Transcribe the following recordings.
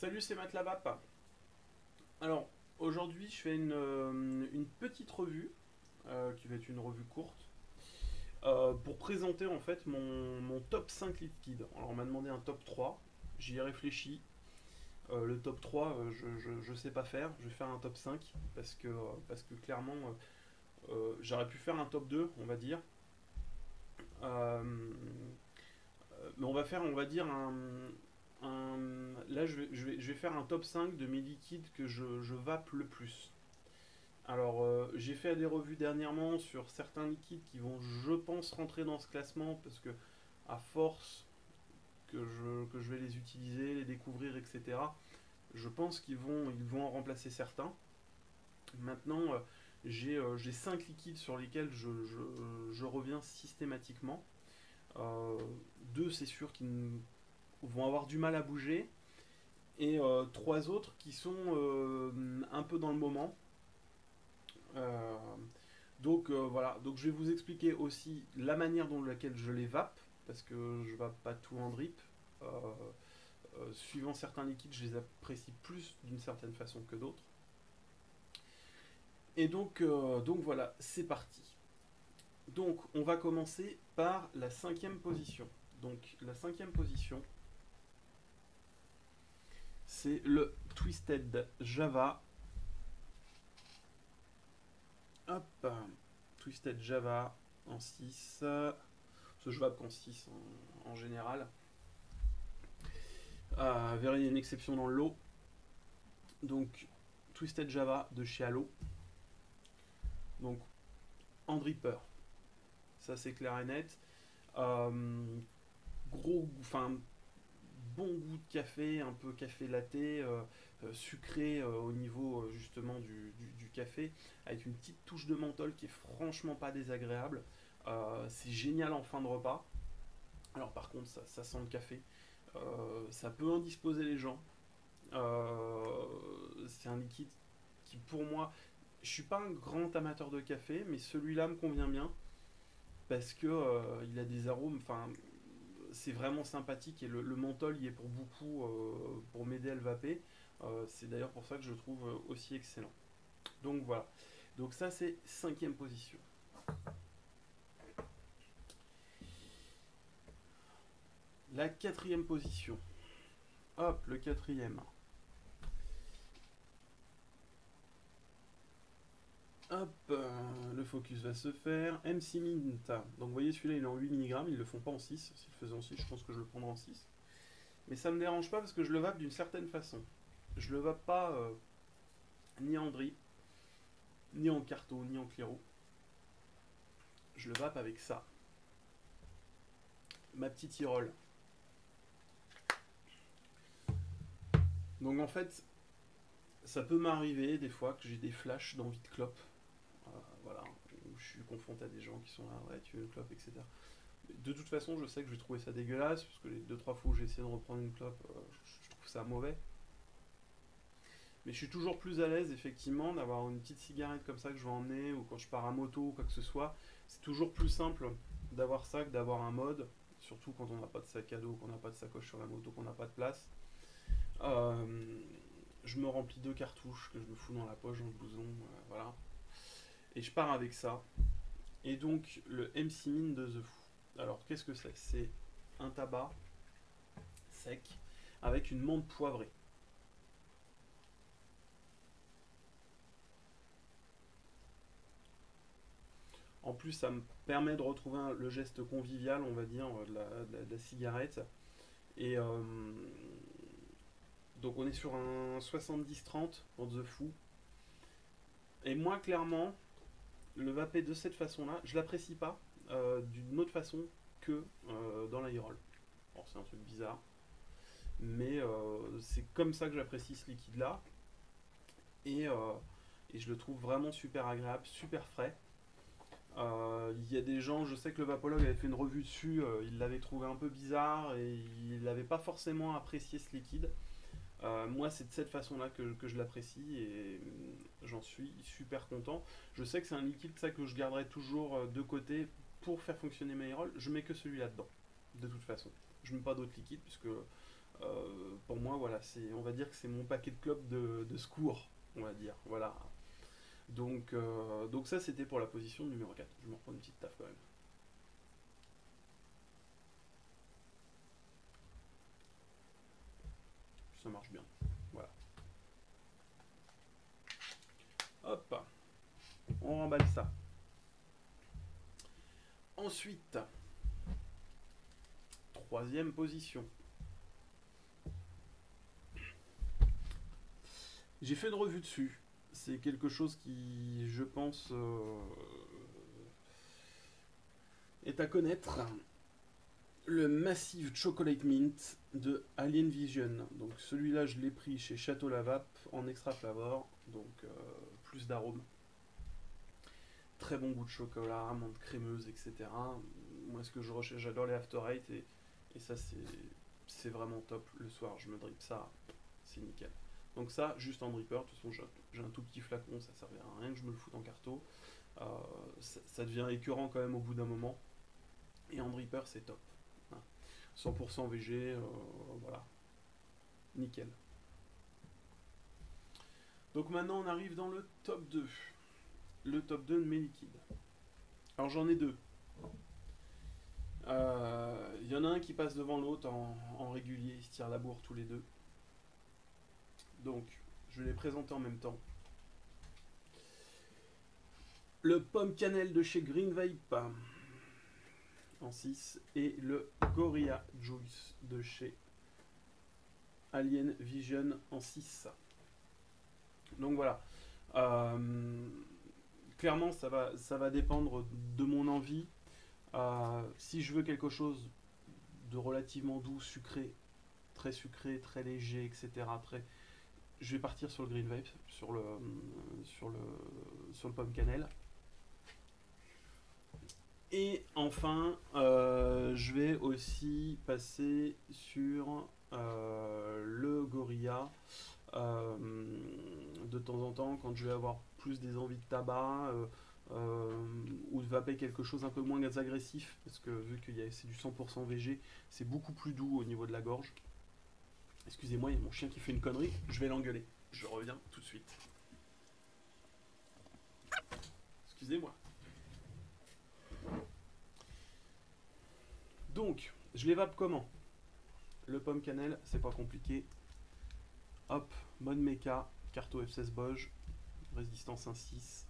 Salut, c'est Matt Lavap. Alors, aujourd'hui, je fais une petite revue, qui va être une revue courte, pour présenter en fait mon top 5 liquides. Alors, on m'a demandé un top 3, j'y ai réfléchi. Le top 3, je sais pas faire, je vais faire un top 5 parce que clairement, j'aurais pu faire un top 2, on va dire. Euh, mais on va faire, on va dire, là, je vais faire un top 5 de mes liquides que je vape le plus. Alors, j'ai fait des revues dernièrement sur certains liquides qui vont, je pense, rentrer dans ce classement parce que, à force que je vais les utiliser, les découvrir, etc., je pense qu'ils vont en remplacer certains. Maintenant, j'ai 5 liquides sur lesquels je reviens systématiquement. Euh, Deux, c'est sûr, qu'ils vont avoir du mal à bouger. Et trois autres qui sont un peu dans le moment. Euh, donc voilà, donc je vais vous expliquer aussi la manière dont laquelle je les vape, parce que je vape pas tout en drip. Euh, Suivant certains liquides, je les apprécie plus d'une certaine façon que d'autres. Et donc voilà, c'est parti. Donc on va commencer par la cinquième position. Donc la cinquième position, c'est le Twisted Java. Hop, Twisted Java en 6. Parce que je vape qu'en 6 en général. Verrez, il y a une exception dans le lot. Donc, Twisted Java de chez Halo. Donc, en dripper. Ça, c'est clair et net. Gros, enfin, bon goût de café, un peu café latte, sucré au niveau justement du café, avec une petite touche de menthol qui est franchement pas désagréable. C'est génial en fin de repas. Alors, par contre, ça sent le café. Ça peut indisposer les gens. C'est un liquide qui, pour moi, je suis pas un grand amateur de café, mais celui-là me convient bien parce que il a des arômes. Enfin, c'est vraiment sympathique et le menthol y est pour beaucoup pour m'aider à le vaper. C'est d'ailleurs pour ça que je le trouve aussi excellent. Donc voilà. Donc ça c'est cinquième position. La quatrième position. Hop, le quatrième. Hop, le focus va se faire. MC Mint. Donc vous voyez, celui-là il est en 8 mg, ils le font pas en 6. S'ils le faisaient en 6, je pense que je le prendrais en 6. Mais ça me dérange pas parce que je le vape d'une certaine façon. Je le vape pas ni en drip, ni en carto, ni en clairo. Je le vape avec ça. Ma petite Tyrol. Donc en fait, ça peut m'arriver des fois que j'ai des flashs d'envie de clope. Voilà, où je suis confronté à des gens qui sont là, ouais, tu veux une clope, etc. De toute façon, je sais que je vais trouver ça dégueulasse, parce que les deux trois fois où j'ai essayé de reprendre une clope, je trouve ça mauvais. Mais je suis toujours plus à l'aise, effectivement, d'avoir une petite cigarette comme ça que je vais emmener, ou quand je pars à moto, ou quoi que ce soit. C'est toujours plus simple d'avoir ça que d'avoir un mode, surtout quand on n'a pas de sac à dos, qu'on n'a pas de sacoche sur la moto, qu'on n'a pas de place. Euh, je me remplis deux cartouches que je me fous dans la poche, dans le blouson, voilà. Et je pars avec ça. Et donc, le MC Min de The Foo. Alors, qu'est-ce que c'est? C'est un tabac sec avec une menthe poivrée. En plus, ça me permet de retrouver le geste convivial, on va dire, de la cigarette. Et donc, on est sur un 70-30 pour The Foo. Et moi, clairement, le vaper de cette façon-là, je l'apprécie pas d'une autre façon que dans l'aérol. Alors, c'est un truc bizarre, mais c'est comme ça que j'apprécie ce liquide-là. Et, euh, et je le trouve vraiment super agréable, super frais. Il y a des gens, je sais que le vapologue avait fait une revue dessus, il l'avait trouvé un peu bizarre et il n'avait pas forcément apprécié ce liquide. Moi, c'est de cette façon-là que je l'apprécie et j'en suis super content. Je sais que c'est un liquide ça que je garderai toujours de côté pour faire fonctionner mes rolls. Je mets que celui-là dedans, de toute façon. Je mets pas d'autres liquides puisque Pour moi, voilà, on va dire que c'est mon paquet de clopes de secours, on va dire. Voilà. Donc ça, c'était pour la position numéro 4. Je me reprends une petite taf quand même. Ça marche bien. Voilà. Hop, on remballe ça. Ensuite, troisième position. J'ai fait une revue dessus. C'est quelque chose qui, je pense, est à connaître. Le Massive Chocolate Mint de Alien Vision. Donc celui-là, je l'ai pris chez Château Lavape en extra flavor, donc plus d'arômes. Très bon goût de chocolat, menthe crémeuse, etc. Moi, ce que je recherche, j'adore les After Eight et ça, c'est vraiment top. Le soir, je me drip ça, c'est nickel. Donc ça, juste en dripper. De toute façon, j'ai un tout petit flacon, ça servira à rien que je me le foute en carto. Ça devient écœurant quand même au bout d'un moment. Et en dripper, c'est top. 100% VG, voilà, nickel. Donc maintenant on arrive dans le top 2. Le top 2 de mes liquides. Alors j'en ai deux. Il y en a un qui passe devant l'autre en régulier, ils se tirent la bourre tous les deux. Donc je vais les présenter en même temps. Le pomme cannelle de chez Green Vape en 6 et le Gorilla Juice de chez Alien Vision en 6. Donc voilà. Clairement, ça va dépendre de mon envie. Si je veux quelque chose de relativement doux, sucré, très léger, etc., je vais partir sur le Green Vape, sur le pomme cannelle. Et enfin, je vais aussi passer sur le Gorilla. De temps en temps, quand je vais avoir plus des envies de tabac ou de vaper quelque chose un peu moins agressif, parce que vu que c'est du 100% VG, c'est beaucoup plus doux au niveau de la gorge. Excusez-moi, il y a mon chien qui fait une connerie, je vais l'engueuler. Je reviens tout de suite. Excusez-moi. Donc, je les vape comment? Le pomme cannelle, c'est pas compliqué. Hop, mode méca, carto F16 Boj, résistance 1.6,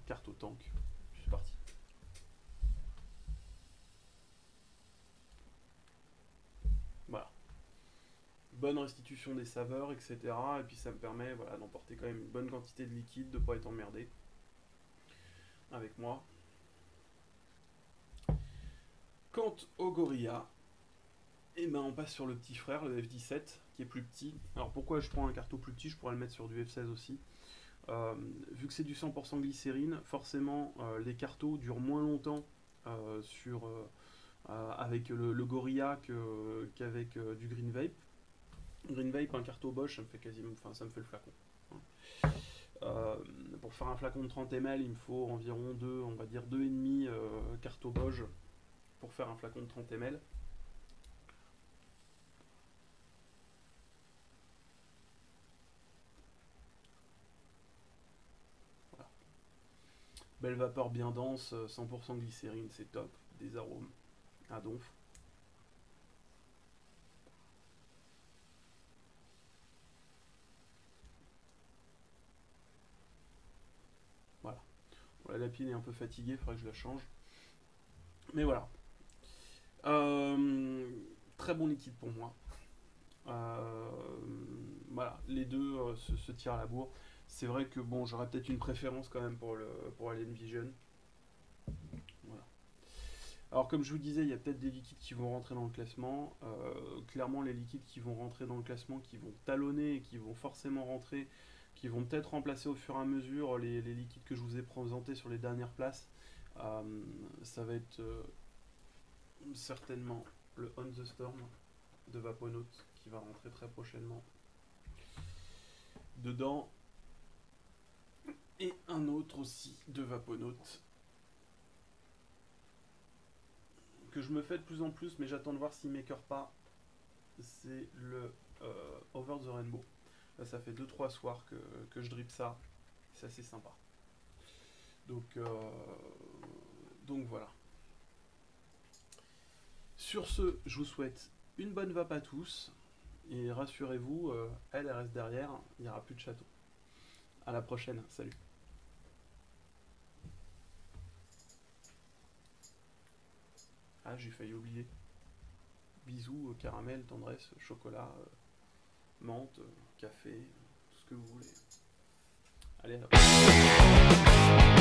carte au tank. C'est parti. Voilà. Bonne restitution des saveurs, etc. Et puis ça me permet voilà, d'emporter quand même une bonne quantité de liquide, de ne pas être emmerdé avec moi. Quant au Gorilla, et ben on passe sur le petit frère, le F17, qui est plus petit. Alors pourquoi je prends un carto plus petit? Je pourrais le mettre sur du F16 aussi. Vu que c'est du 100% glycérine, forcément les cartos durent moins longtemps avec le Gorilla qu'avec du Green Vape. Green Vape, un carto Bosch, ça me fait quasiment, enfin ça me fait le flacon. Pour faire un flacon de 30 ml, il me faut environ 2, on va dire 2,5 carto Bosch pour faire un flacon de 30 ml. Voilà. Belle vapeur bien dense, 100% glycérine, c'est top. Des arômes à donf. Voilà. Voilà, la pile est un peu fatiguée, il faudrait que je la change. Mais voilà. Très bon liquide pour moi. Voilà, les deux se tirent à la bourre. C'est vrai que bon, j'aurais peut-être une préférence quand même pour Alien Vision. Voilà. Alors comme je vous disais, il y a peut-être des liquides qui vont rentrer dans le classement. Clairement, les liquides qui vont rentrer dans le classement, qui vont talonner et qui vont forcément rentrer, qui vont peut-être remplacer au fur et à mesure les liquides que je vous ai présentés sur les dernières places, ça va être certainement le On the Storm de Vaponaut qui va rentrer très prochainement dedans, et un autre aussi de Vaponaut que je me fais de plus en plus, mais j'attends de voir s'il m'écœure pas, c'est le Over the Rainbow. Là, ça fait 2-3 soirs que je drip ça, c'est assez sympa. Donc voilà. Sur ce, je vous souhaite une bonne vape à tous, et rassurez-vous, elle reste derrière, il n'y aura plus de château. À la prochaine, salut. Ah, j'ai failli oublier. Bisous, caramel, tendresse, chocolat, menthe, café, tout ce que vous voulez. Allez, à la prochaine.